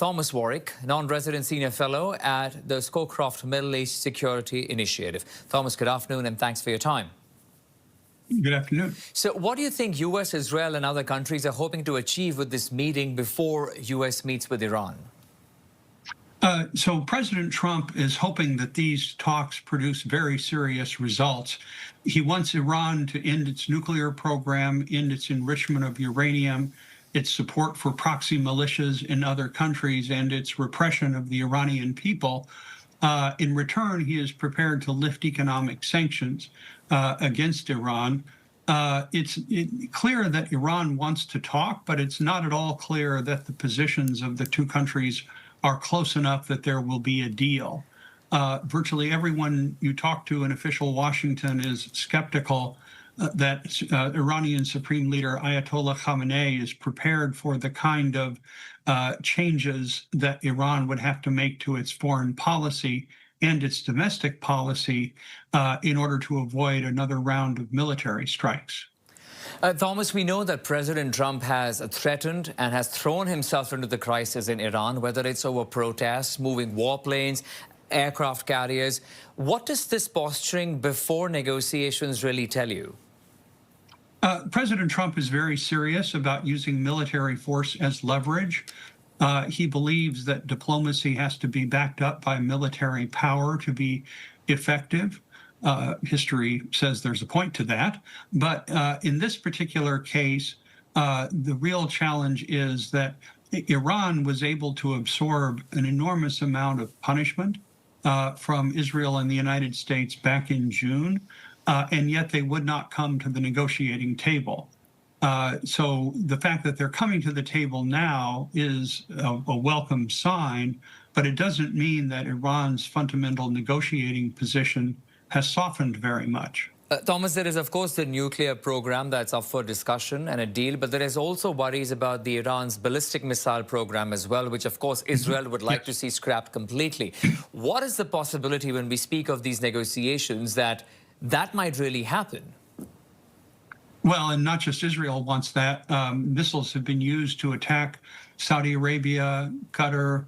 Thomas Warrick, non-resident senior fellow at the Scowcroft Middle East Security Initiative. Thomas, good afternoon and thanks for your time. Good afternoon. So what do you think US, Israel and other countries are hoping to achieve with this meeting before US meets with Iran? So President Trump is hoping that these talks produce very serious results. He wants Iran to end its nuclear program, end its enrichment of uranium, its support for proxy militias in other countries, and its repression of the Iranian people. In return, he is prepared to lift economic sanctions against Iran. It's clear that Iran wants to talk, but it's not at all clear that the positions of the two countries are close enough that there will be a deal. Virtually everyone you talk to in official Washington is skeptical that Iranian Supreme Leader Ayatollah Khamenei is prepared for the kind of changes that Iran would have to make to its foreign policy and its domestic policy in order to avoid another round of military strikes. Thomas, we know that President Trump has threatened and has thrown himself into the crisis in Iran, whether it's over protests, moving warplanes, aircraft carriers. What does this posturing before negotiations really tell you? President Trump is very serious about using military force as leverage. He believes that diplomacy has to be backed up by military power to be effective. History says there's a point to that. But in this particular case, the real challenge is that Iran was able to absorb an enormous amount of punishment from Israel and the United States back in June, and yet they would not come to the negotiating table. So the fact that they're coming to the table now is a welcome sign, but it doesn't mean that Iran's fundamental negotiating position has softened very much. Thomas, there is, of course, the nuclear program that's up for discussion and a deal, but there is also worries about the Iran's ballistic missile program as well, which, of course, Israel would like to see scrapped completely. What is the possibility when we speak of these negotiations that might really happen? Well, and not just Israel wants that. Missiles have been used to attack Saudi Arabia, Qatar,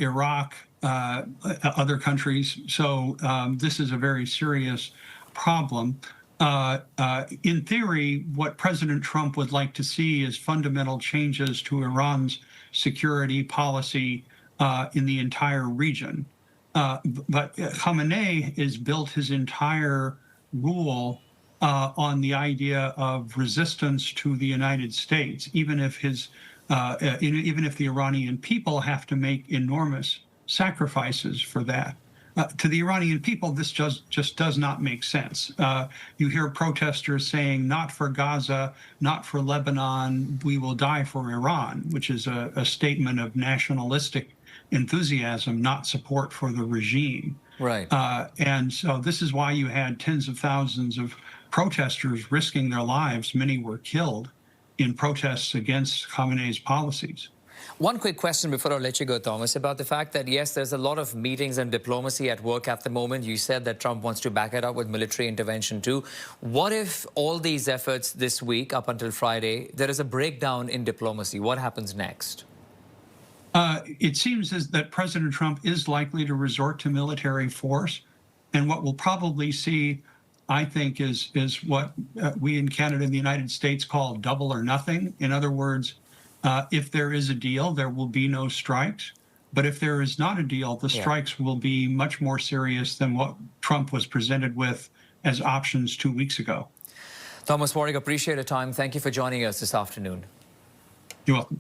Iraq, other countries. So this is a very serious problem. In theory, what President Trump would like to see is fundamental changes to Iran's security policy in the entire region. But Khamenei has built his entire rule on the idea of resistance to the United States, even if the Iranian people have to make enormous sacrifices for that. To the Iranian people, this just does not make sense. You hear protesters saying, not for Gaza, not for Lebanon, we will die for Iran, which is a statement of nationalistic enthusiasm, not support for the regime. Right. And so this is why you had tens of thousands of protesters risking their lives. Many were killed in protests against Khamenei's policies. One quick question before I let you go, Thomas, about the fact that, yes, there's a lot of meetings and diplomacy at work at the moment. You said that Trump wants to back it up with military intervention too. What if all these efforts this week, up until Friday, there is a breakdown in diplomacy? What happens next? It seems that President Trump is likely to resort to military force. And what we'll probably see, I think, is what we in Canada and the United States call double or nothing. In other words, if there is a deal, there will be no strikes. But if there is not a deal, the strikes will be much more serious than what Trump was presented with as options 2 weeks ago. Thomas Warrick, appreciate your time. Thank you for joining us this afternoon. You're welcome.